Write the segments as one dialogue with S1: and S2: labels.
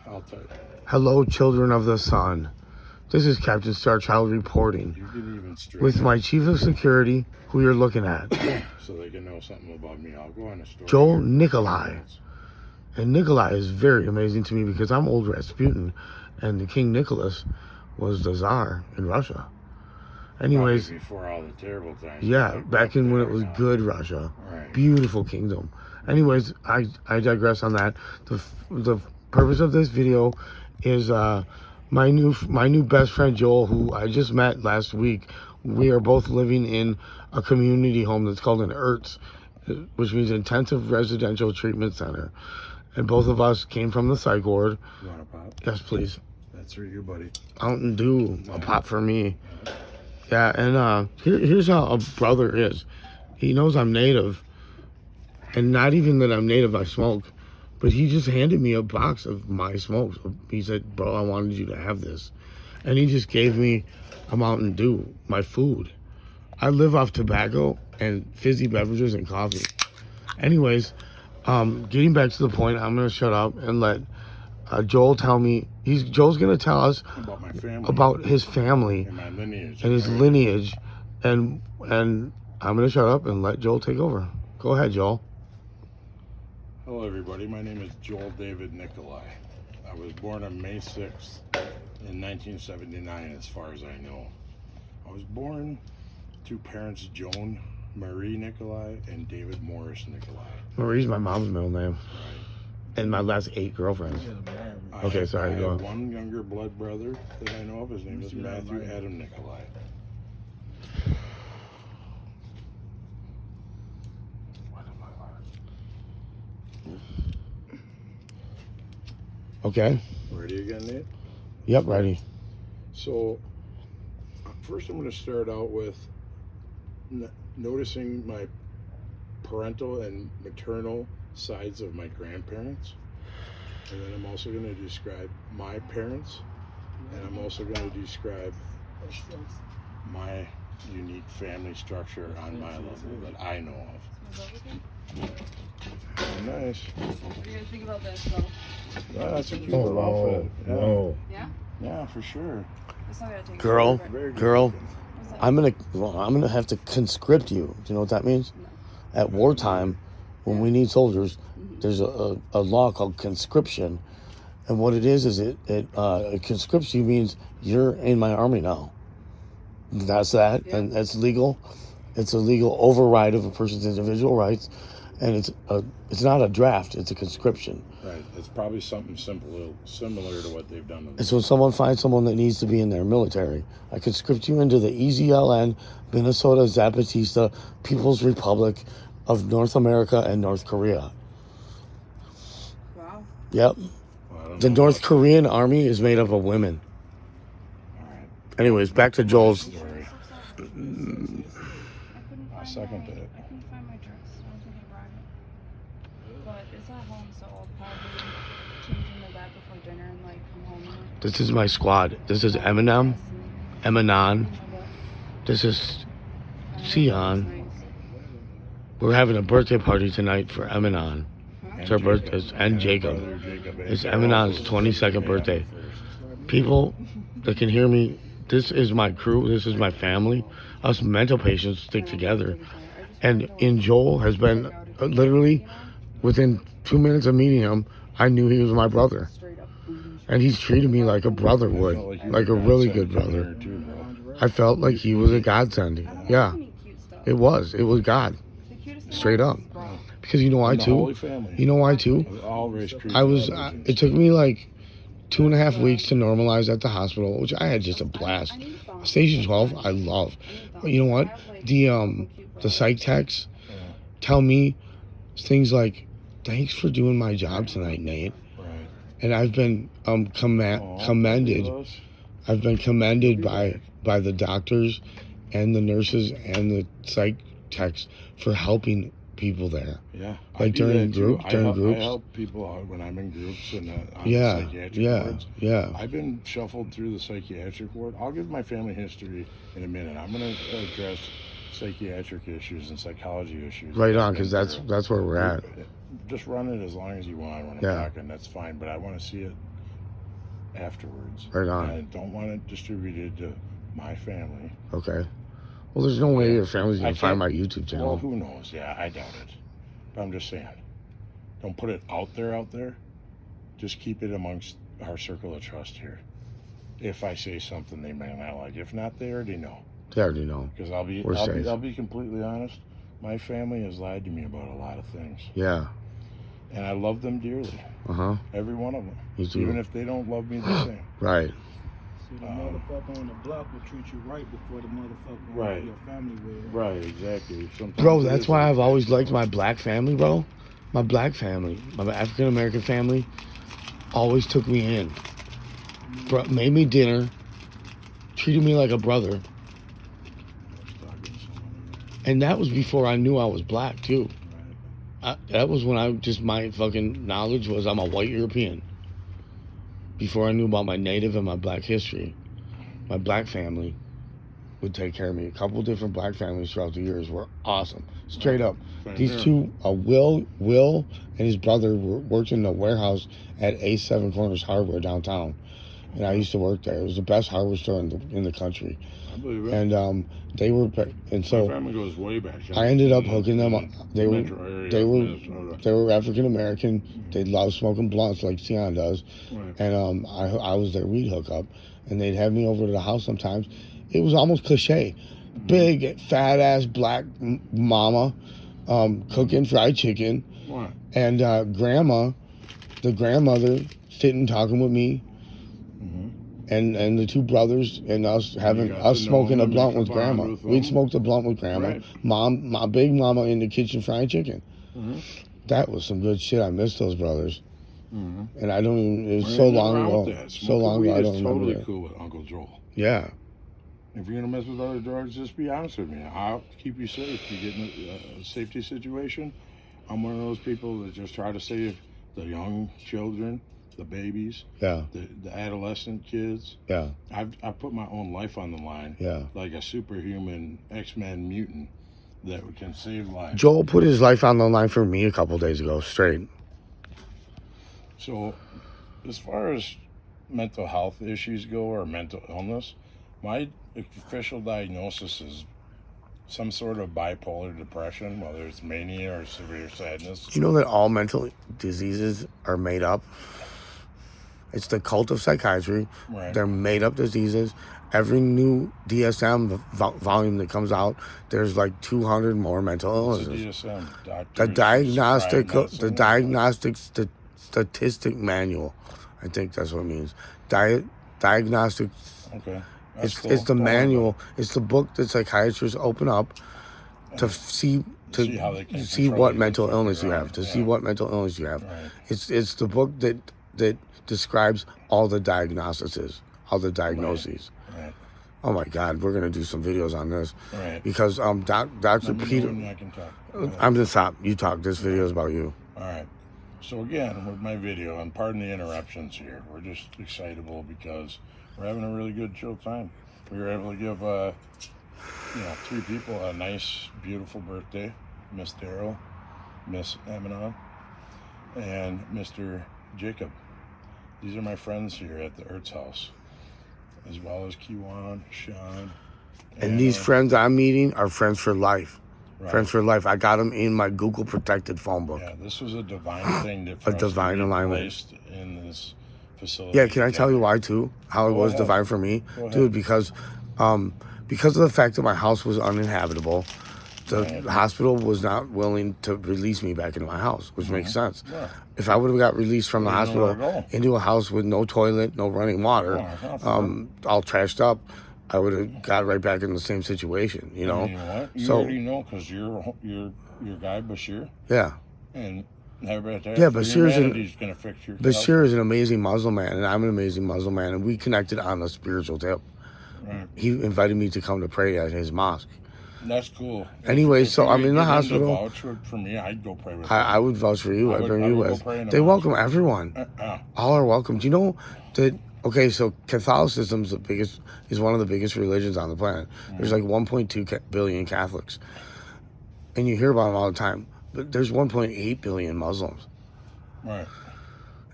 S1: I'll tell you.
S2: Hello, children of the sun. This is Captain Starchild reporting
S1: You can even straighten
S2: with my chief of security, who you're looking at,
S1: so they can know something about me. I'll go on a story.
S2: Joel
S1: here.
S2: Nikolai. And Nikolai is very amazing to me because I'm old Rasputin, and the King Nicholas was the Tsar in Russia. Anyways,
S1: probably before all the terrible times.
S2: yeah, back in when it was good Russia,
S1: right.
S2: Beautiful kingdom. Anyways, I digress on that. The purpose of this video is my new best friend Joel, who I just met last week. We are both living in a community home that's called an IRTS, which means Intensive Residential Treatment Center. And both of us came from the psych ward.
S1: You want a pop?
S2: Yes, please.
S1: That's for you, buddy.
S2: Mountain Dew, a pop for me. Yeah, and here's how a brother is. He knows I'm native, and not even that I'm native, I smoke, but he just handed me a box of my smokes. He said, bro, I wanted you to have this. And he just gave me a Mountain Dew, my food. I live off tobacco and fizzy beverages and coffee. Anyways, getting back to the point, I'm going to shut up and let Joel tell me. Joel's going to tell us
S1: about my family,
S2: about his family
S1: and my lineage,
S2: and his lineage, and I'm going to shut up and let Joel take over. Go ahead, Joel.
S1: Hello, everybody. My name is Joel David Nikolai. I was born on May 6th in 1979, as far as I know. I was born to parents Joan Marie Nikolai and David Morris Nikolai.
S2: Marie's my mom's middle name.
S1: Right.
S2: And my last 8 girlfriends. Okay, sorry,
S1: I
S2: go
S1: have
S2: on.
S1: one younger blood brother that I know of. His name is Matthew Adam Nikolai.
S2: Okay.
S1: Ready again, Nate?
S2: Yep, ready.
S1: So, first I'm going to start out with noticing my parental and maternal sides of my grandparents. And then I'm also going to describe my parents. And I'm also going to describe my unique family structure on my level that I know of. Nice.
S3: What do you guys think about this, though?
S1: Oh, that's a cute little outfit. Yeah.
S2: Whoa.
S3: Yeah?
S1: Yeah, for sure.
S3: It's not gonna take
S2: Girl,
S3: forever.
S2: girl,
S3: What's that?
S2: I'm gonna have to conscript you. Do you know what that means?
S3: No.
S2: At wartime, when we need soldiers, there's a law called conscription, and what it is it conscripts you means you're in my army now. That's that,
S3: Yeah.
S2: and that's legal. It's a legal override of a person's individual rights, and it's not a draft. It's a conscription.
S1: Right. It's probably something similar to what they've done to
S2: It's when someone finds someone that needs to be in their military. I conscript you into the EZLN, Minnesota Zapatista People's Republic of North America and North Korea.
S3: Wow.
S2: Yep.
S1: Well,
S2: The North Korean army is made up of women.
S1: All right.
S2: Anyways, back to Joel's.
S1: Story.
S3: I couldn't
S1: I
S3: find
S1: second
S3: my,
S1: it.
S3: I couldn't find my dress. I don't think I brought it. But it's at home, so I'll probably change into that before dinner and like come home.
S2: This is my squad. This is Eminem, Emanon. This is Ciuan.
S3: Nice.
S2: We're having a birthday party tonight for Emanon. It's our birthday, and Jacob. It's Eminon's 22nd birthday. People that can hear me, this is my crew. This is my family. Us mental patients stick together. And in Joel has been literally within 2 minutes of meeting him, I knew he was my brother.
S3: Straight up.
S2: And he's treated me like a brother would, like a really good brother. I felt like he was a godsend. Yeah, it was God, straight up. Because you know why too? You know why too? It took me like 2.5 weeks to normalize at the hospital, which I had just a blast. Station 12, I love. But you know what? The psych techs tell me things like, "Thanks for doing my job tonight, Nate." And I've been commended. I've been commended by the doctors and the nurses and the psych techs for helping people there.
S1: Yeah.
S2: Like during groups.
S1: I help people out when I'm in groups and on the psychiatric wards.
S2: Yeah.
S1: I've been shuffled through the psychiatric ward. I'll give my family history in a minute. I'm going to address psychiatric issues and psychology issues.
S2: Right on, because that's where we're at.
S1: Just run it as long as you want when I'm talking. That's fine. But I want to see it afterwards.
S2: Right on.
S1: And I don't want it distributed to my family.
S2: Okay. Well, there's no way your family's going to find my YouTube channel.
S1: Well, who knows? Yeah, I doubt it. But I'm just saying. Don't put it out there. Just keep it amongst our circle of trust here. If I say something they may not like. If not, they already know.
S2: They already know.
S1: Because I'll be completely honest. My family has lied to me about a lot of things.
S2: Yeah.
S1: And I love them dearly. Every one of them.
S2: Me too.
S1: Even if they don't love me the same.
S2: Right.
S4: See, the motherfucker on the block will treat you right before the motherfucker
S1: Right.
S4: your family will.
S1: Right, exactly. Sometimes
S2: Bro, that's why I've always liked my black family, bro. My black family, my African American family, always took me in. Made me dinner, treated me like a brother. And that was before I knew I was black, too. That was when my fucking knowledge was I'm a white European. Before I knew about my native and my black history, my black family would take care of me. A couple different black families throughout the years were awesome. Straight up. These two, Will and his brother worked in the warehouse at A7 Corners Hardware downtown. And I used to work there. It was the best hardware store in the country.
S1: I believe it.
S2: And they were, and so
S1: my family goes way back.
S2: I ended up hooking them up. They were African American. They loved smoking blunts like Ciuan does.
S1: Right.
S2: And I was their weed hookup, and they'd have me over to the house sometimes. It was almost cliche. Big fat ass black mama cooking fried chicken,
S1: What?
S2: and the grandmother sitting talking with me. And the two brothers and us smoking a blunt with grandma. We'd smoked a blunt with grandma.
S1: Right.
S2: My big mama in the kitchen frying chicken. That was some good shit. I miss those brothers. And I don't even. It was so long ago. So long ago. I don't remember.
S1: Totally
S2: that.
S1: cool with Uncle Joel.
S2: Yeah.
S1: If you're gonna mess with other drugs, just be honest with me. I'll keep you safe. You get in a safety situation. I'm one of those people that just try to save the young children, the babies,
S2: Yeah.
S1: the adolescent kids.
S2: Yeah.
S1: I've put my own life on the line.
S2: Yeah.
S1: Like a superhuman X-Men mutant that can save lives.
S2: Joel put his life on the line for me a couple days ago, straight.
S1: So, as far as mental health issues go or mental illness, my official diagnosis is some sort of bipolar depression, whether it's mania or severe sadness.
S2: Do you know that all mental diseases are made up? It's the cult of psychiatry.
S1: Right.
S2: They're made up diseases. Every new DSM volume that comes out, there's like 200 more mental illnesses.
S1: DSM,
S2: The diagnostic statistic manual. I think that's what it means. Diagnostic.
S1: Okay.
S2: It's the manual. It's the book that psychiatrists open up to see what mental illness you have. See what mental illness you have.
S1: Right.
S2: It's the book that describes all the diagnoses, all the diagnoses.
S1: Right.
S2: Oh my God, we're gonna do some videos on this.
S1: Right.
S2: Because Dr. Peter.
S1: I can talk.
S2: I'm gonna stop. You talk. This video is about you.
S1: All right. So again, with my video, and pardon the interruptions here, we're just excitable because we're having a really good chill time. We were able to give, 3 people a nice, beautiful birthday. Miss Daryl, Miss Eminon, and Mr. Jacob. These are my friends here at the Ertz house, as well as Ciuan, Sean.
S2: And these friends I'm meeting are friends for life.
S1: Right.
S2: Friends for life. I got them in my Google protected phone book.
S1: Yeah, this was a divine thing
S2: A divine alignment.
S1: Placed in this facility.
S2: Yeah, can I tell you why too? How it was divine for me, dude? Because of the fact that my house was uninhabitable, the hospital was not willing to release me back into my house, which makes sense.
S1: Yeah.
S2: If I would have got released from the
S1: You didn't know
S2: hospital
S1: where to go.
S2: into a house with no toilet, no running water, all trashed up, I would have got right back in the same situation. You know.
S1: And you know what? You
S2: So
S1: already know because your guy Bashir
S2: yeah.
S1: and everybody.
S2: Yeah, Bashir's
S1: gonna fix your.
S2: Bashir is an amazing Muslim man, and I'm an amazing Muslim man, and we connected on a spiritual tip.
S1: Right.
S2: He invited me to come to pray at his mosque.
S1: That's cool.
S2: Anyway,
S1: If
S2: so
S1: you
S2: I'm in the
S1: get him to
S2: hospital.
S1: vouch for me, I'd go pray with
S2: I would vouch for you.
S1: I
S2: I'd
S1: would-
S2: bring
S1: I
S2: you
S1: would go
S2: with.
S1: pray in the
S2: They
S1: mosque.
S2: welcome everyone. All are welcome. Do you know that? Okay, so Catholicism is one of the biggest religions on the planet. There's like 1.2 billion Catholics, and you hear about them all the time. But there's 1.8 billion Muslims.
S1: Right.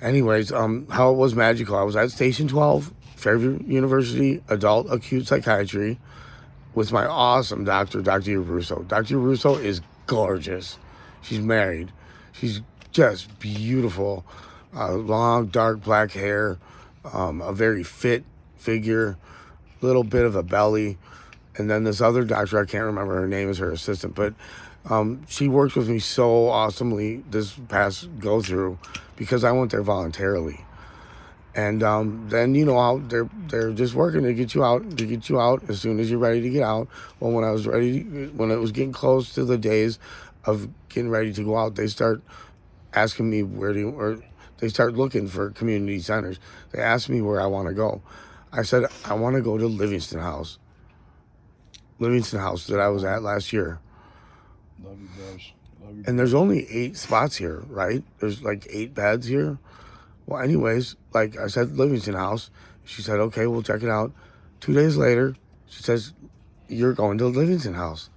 S2: Anyways, how it was magical. I was at Station 12, Fairview University, Adult Acute Psychiatry, with my awesome doctor, Dr. Russo. Dr. Russo is gorgeous. She's married. She's just beautiful. Long, dark black hair, a very fit figure, little bit of a belly. And then this other doctor, I can't remember her name, is her assistant, but she worked with me so awesomely this past go through because I went there voluntarily. And then you know how they're just working to get you out as soon as you're ready to get out. Well, when it was getting close to the days of getting ready to go out, they start asking me or they start looking for community centers. They asked me where I want to go. I said I want to go to Livingston House that I was at last year.
S1: Love you, bros. Love you.
S2: And there's only 8 spots here, right? There's like 8 beds here. Well, anyways, like I said, Livingston House. She said, okay, we'll check it out. 2 days later, she says, you're going to Livingston House.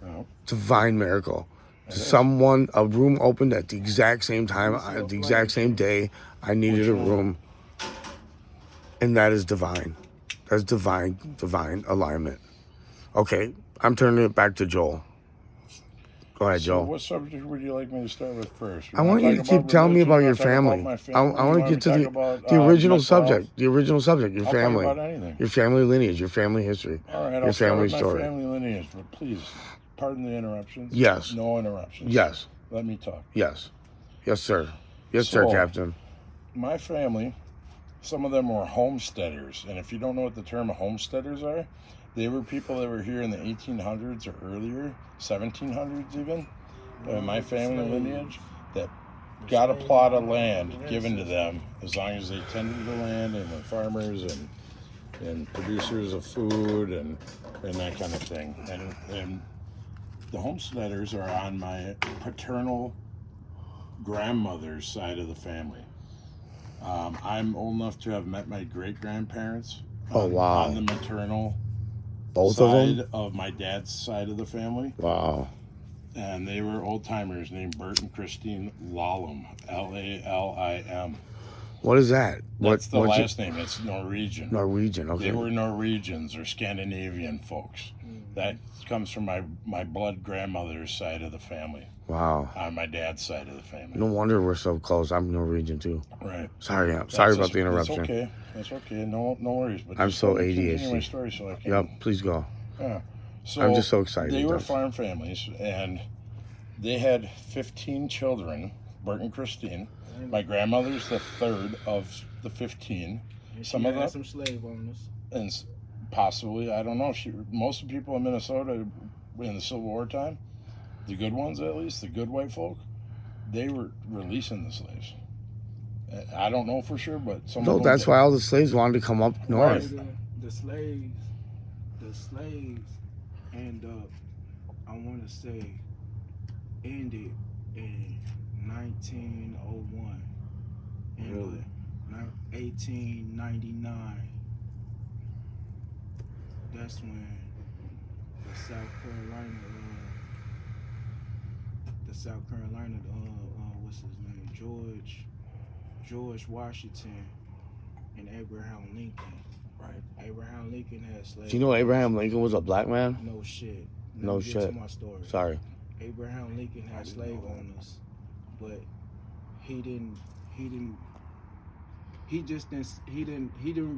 S1: Oh.
S2: Divine miracle. A room opened at the exact same time, at the exact same day. I needed a room. And that is divine. That's divine alignment. Okay, I'm turning it back to Joel. Go ahead,
S1: So
S2: Joel.
S1: what subject would you like me to start with first?
S2: I want you to keep telling me about your family. I want to get to the original subject. The original subject, your family.
S1: Talk about anything.
S2: Your family lineage, your family history.
S1: All right,
S2: your
S1: I'll start
S2: family
S1: with my
S2: story.
S1: family lineage, but please, pardon the interruptions.
S2: Yes.
S1: No interruptions.
S2: Yes.
S1: Let me talk.
S2: Yes. Yes, sir. Yes, sir, Captain.
S1: My family, some of them were homesteaders, and if you don't know what the term homesteaders are, they were people that were here in the 1800s or earlier, 1700s even, in my family lineage, that got a plot of land given to them as long as they tended the land and were farmers and producers of food and that kind of thing. And the homesteaders are on my paternal grandmother's side of the family. I'm old enough to have met my great-grandparents on the maternal
S2: Both
S1: side
S2: of them?
S1: of my dad's side of the family.
S2: Wow.
S1: And they were old-timers named Bert and Christine Lallim, Lalim.
S2: What is that?
S1: That's the last name. It's Norwegian.
S2: Norwegian, okay.
S1: They were Norwegians or Scandinavian folks. That comes from my blood grandmother's side of the family.
S2: Wow.
S1: On my dad's side of the family.
S2: No wonder we're so close. I'm Norwegian too.
S1: Right.
S2: Sorry about the interruption.
S1: That's okay. That's okay. No worries. But
S2: I'm so
S1: continue
S2: ADHD.
S1: my story so I can.
S2: Yep, please go.
S1: Yeah. So
S2: I'm just so excited.
S1: They were farm families, and they had 15 children. Bert and Christine. My grandmother's the third of the 15.
S4: And
S1: Some of them
S4: some slave owners.
S1: And possibly, I don't know. Most of the people in Minnesota in the Civil War time, the good ones at least, the good white folk, they were releasing the slaves. I don't know for sure, but some.
S2: No, that's why all the slaves wanted to come up north.
S4: Right. The slaves end up, I want to say, ended in 1901.
S1: Really?
S4: 1899. That's when the South Carolina, what's his name, George Washington and Abraham Lincoln. Right. Abraham Lincoln had slaves.
S2: Do you know Abraham Lincoln was a black man?
S4: No shit.
S2: No shit.
S4: Get to my story.
S2: Sorry.
S4: Abraham Lincoln had slave owners, but he didn't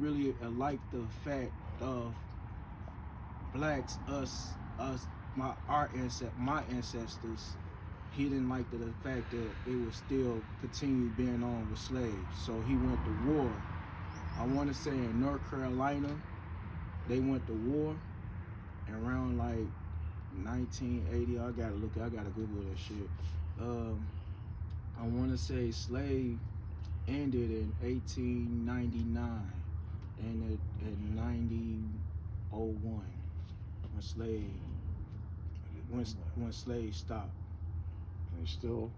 S4: really like the fact of blacks, my ancestors. He didn't like the fact that it was still continue being on with slaves. So he went to war. I want to say in North Carolina, they went to war around like 1980. I gotta Google that shit. I want to say slave ended in 1899 and in 1901 when slaves stopped.
S1: It was still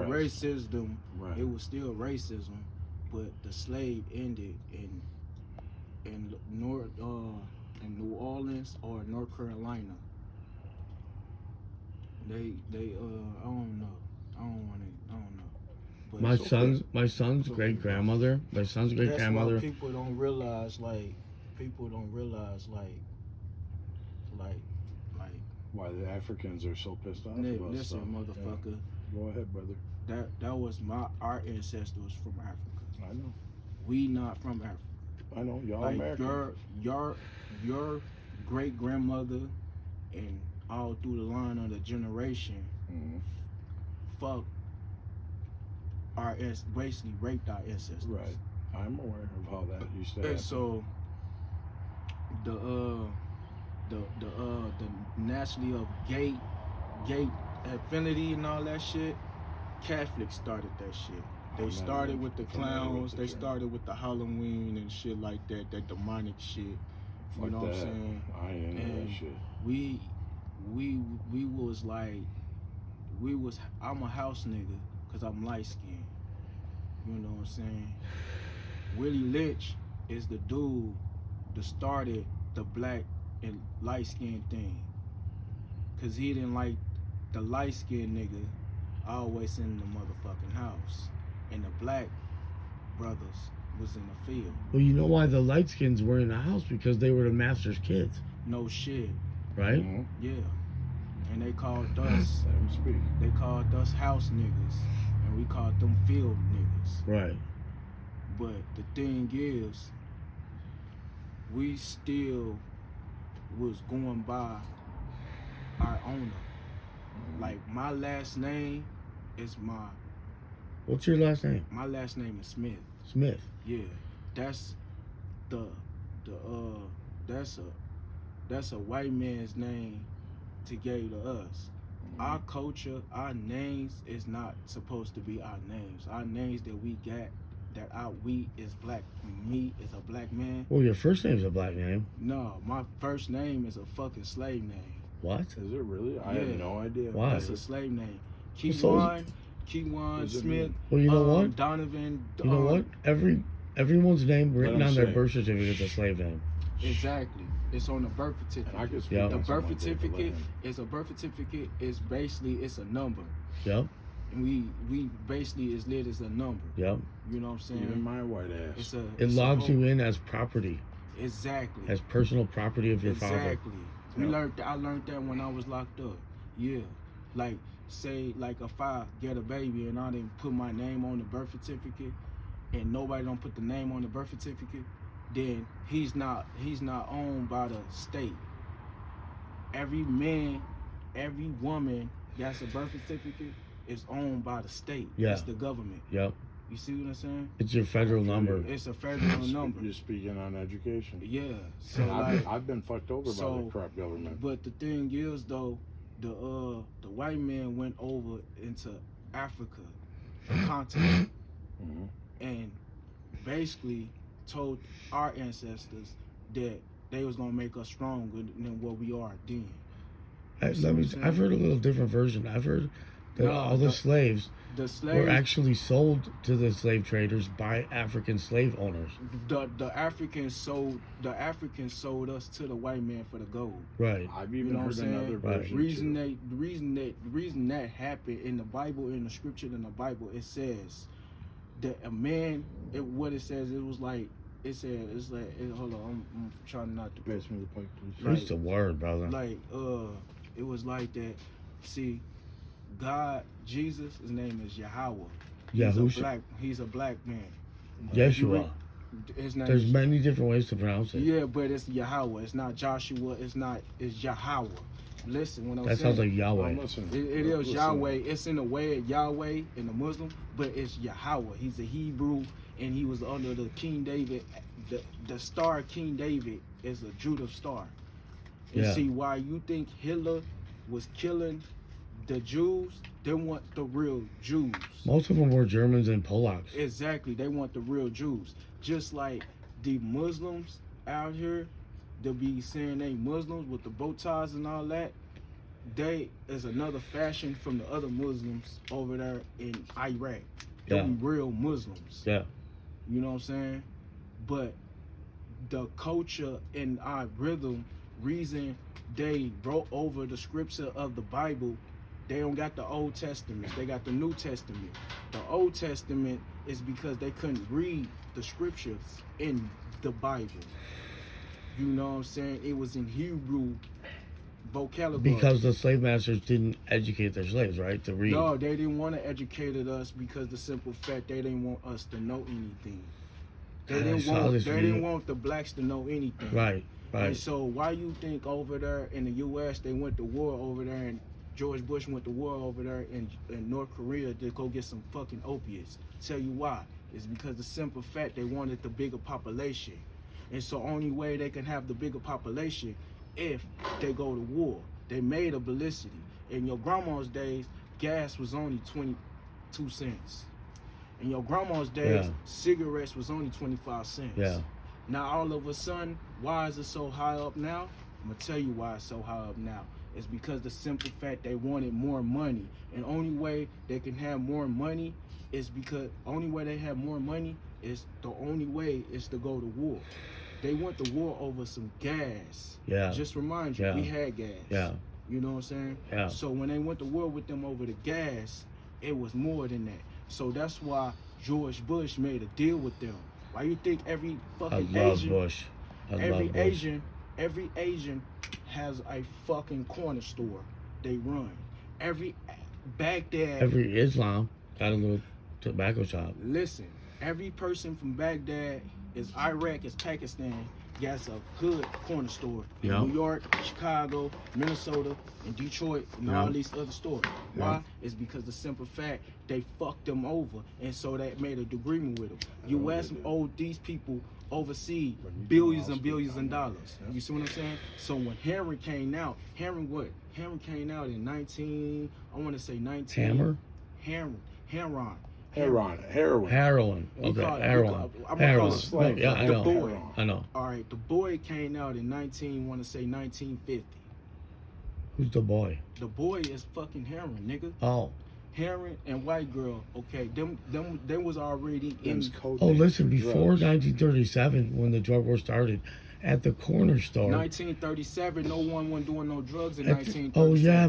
S4: racism.
S1: Right.
S4: It was still racism, but the slave ended in New Orleans or North Carolina. They I don't know. But
S2: My
S1: It's okay.
S2: son's great grandmother. My son's great
S4: that's why
S2: grandmother.
S4: people don't realize, like, like,
S1: Why the Africans are so pissed off
S4: Nick,
S1: about
S4: listen,
S1: stuff.
S4: motherfucker.
S1: Yeah. Go ahead, brother.
S4: That was our ancestors from Africa.
S1: I know.
S4: We not from Africa.
S1: I know. Y'all
S4: Like
S1: American.
S4: your great grandmother and all through the line of the generation,
S1: Mhm.
S4: fuck basically raped our ancestors.
S1: Right. I'm aware of how that used to happen.
S4: And so the naturally of gay affinity and all that shit, Catholics started that shit. They started with the clowns, they started with the Halloween and shit like that, that demonic shit.
S1: Fuck
S4: You know what I'm
S1: that.
S4: saying?
S1: I ain't into that shit.
S4: I'm a house nigga because I'm light skinned. You know what I'm saying? Willie Lynch is the dude that started the black and light skinned thing. Cause he didn't like the light skinned nigga always in the motherfucking house. And the black brothers was in the field.
S2: Well, you know why the light skins were in the house? Because they were the master's kids,
S4: No shit.
S2: right?
S1: Mhm.
S4: Yeah. And they called us
S1: Let him speak.
S4: They called us house niggas, and we called them field niggas.
S2: Right.
S4: But the thing is, we still was going by our owner. Like my last name is
S2: What's your last name?
S4: my last name is Smith.
S2: Smith.
S4: Yeah, that's that's a white man's name to give to us. Our culture, our names is not supposed to be our names. Our names that we got, we is black. Me is a black man.
S2: Well, your first name's a black name.
S4: No, my first name is a fucking slave name.
S2: What?
S1: Is it really? I
S4: Yeah.
S1: had no idea.
S2: Why?
S4: That's a slave name.
S2: So-
S4: Ciuan
S1: Does it
S4: Smith.
S1: mean-
S2: Well, you know what?
S4: Donovan.
S2: You know what? Everyone's name written
S1: him
S2: on their
S1: say.
S2: birth certificate is a slave name.
S4: Exactly. It's on the birth
S1: And I
S4: certificate.
S1: could speak
S2: Yeah.
S1: on
S4: The birth
S1: something like that, but let
S4: certificate
S1: him.
S4: is a birth certificate. Is basically it's a number.
S2: Yep.
S4: And we basically is lit as a number.
S2: Yep.
S4: You know what I'm saying?
S1: Even my white ass.
S4: It's a.
S2: It
S4: it's a
S2: logs
S4: whole-
S2: you in as property,
S4: Exactly.
S2: as personal property of your father.
S4: Exactly.
S1: Yeah.
S4: I learned that when I was locked up. Yeah. Like say like if I get a baby and I didn't put my name on the birth certificate and nobody don't put the name on the birth certificate, then he's not owned by the state. Every man, every woman that's a birth certificate is owned by the state.
S2: Yeah.
S4: It's the government.
S2: Yep.
S4: You see what I'm saying?
S2: It's your federal number.
S4: It's a federal number.
S1: You're speaking on education.
S4: Yeah. So
S1: And
S4: like
S1: I've been fucked over by the corrupt government.
S4: but the thing is though, the white man went over into Africa, the continent,
S1: Mhm.
S4: and basically told our ancestors that they was gonna make us stronger than what we are then.
S2: I've heard a little different version. I've heard that
S4: No,
S2: all the slaves
S4: The
S2: were
S4: slaves,
S2: actually sold to the slave traders by African slave owners.
S4: the Africans sold us to the white man for the gold.
S2: Right.
S1: I've even
S4: You know what
S1: heard
S4: I'm
S1: another
S4: saying?
S2: Right.
S1: version.
S4: The reason that happened in the Bible, in the scripture in the Bible, it says that a man. What it says, it was like it's like hold on, I'm trying not to.
S1: Pass me the pipe, please.
S4: Right.
S2: Preach the word, brother.
S4: Like it was like that. See, God, Jesus, his name is Yahweh.
S2: Yahusha.
S4: He's a black man.
S2: Yeshua.
S4: His name
S2: There's
S4: is,
S2: many different ways to pronounce it.
S4: yeah, but it's Yahweh. It's not Joshua. It's Yahweh. Listen, when I'm
S2: That
S4: saying
S2: sounds like Yahweh.
S1: I'm listening.
S4: it is
S1: Listen.
S4: Yahweh. It's in the way of Yahweh in the Muslim, but it's Yahweh. He's a Hebrew, and he was under the King David. The star King David is a Judah star. And
S2: Yeah.
S4: see why you think Hitler was killing the Jews? They want the real Jews.
S2: Most of them were Germans and Polacks.
S4: Exactly. They want the real Jews. Just like the Muslims out here, they'll be saying they Muslims with the bow ties and all that. They is another fashion from the other Muslims over there in Iraq. They're
S2: Yeah.
S4: real Muslims.
S2: Yeah.
S4: You know what I'm saying? But the culture and our rhythm, reason they wrote over the scripture of the Bible They don't got the Old Testament. They got the New Testament. The Old Testament is because they couldn't read the scriptures in the Bible. You know what I'm saying? It was in Hebrew vocabulary.
S2: Because the slave masters didn't educate their slaves, right, to read.
S4: No, they didn't want to educate us because the simple fact they didn't want us to know anything. They didn't want the blacks to know anything.
S2: Right.
S4: And so why you think over there in the U.S. they went to war over there, and George Bush went to war over there in North Korea to go get some fucking opiates? Tell you why. It's because the simple fact they wanted the bigger population. And so only way they can have the bigger population if they go to war. They made a publicity. In your grandma's days, gas was only 22 cents. In your grandma's days, cigarettes was only 25 cents.
S2: Yeah.
S4: Now all of a sudden, why is it so high up now? I'm gonna tell you why it's so high up now. It's because the simple fact they wanted more money. And only way they can have more money is because only way they have more money is the only way is to go to war. They went to war over some gas.
S2: Yeah.
S4: Just remind you, we had gas.
S2: Yeah.
S4: You know what I'm saying?
S2: Yeah.
S4: So when they went to war with them over the gas, it was more than that. So that's why George Bush made a deal with them. Why you think every fucking every Asian has a fucking corner store they run? Every Baghdad.
S2: Every Islam got a little tobacco shop.
S4: Listen, every person from Baghdad, is Iraq, is Pakistan, got a hood corner store in New York, Chicago, Minnesota, and Detroit, and all these other stores. Why? It's because the simple fact they fucked them over, and so they made an agreement with them. U.S. owed these people overseas billions and billions of dollars. You see what I'm saying? So when Heron came out, Heron came out in 19. I want to say 19.
S2: Hammer.
S4: Heron.
S1: Heroin.
S2: Heroin. Okay, heroin.
S1: Heroin.
S2: Yeah, I know.
S4: Boy.
S2: I know.
S4: All right, the boy came out in 1950.
S2: Who's the boy?
S4: The boy is fucking Heron, nigga.
S2: Oh.
S4: Heron and white girl. Okay, them was already in.
S2: Oh, listen, before 1937, when the drug war started, at the corner store.
S4: 1937, no one wasn't doing no drugs in 1937.
S2: Oh yeah,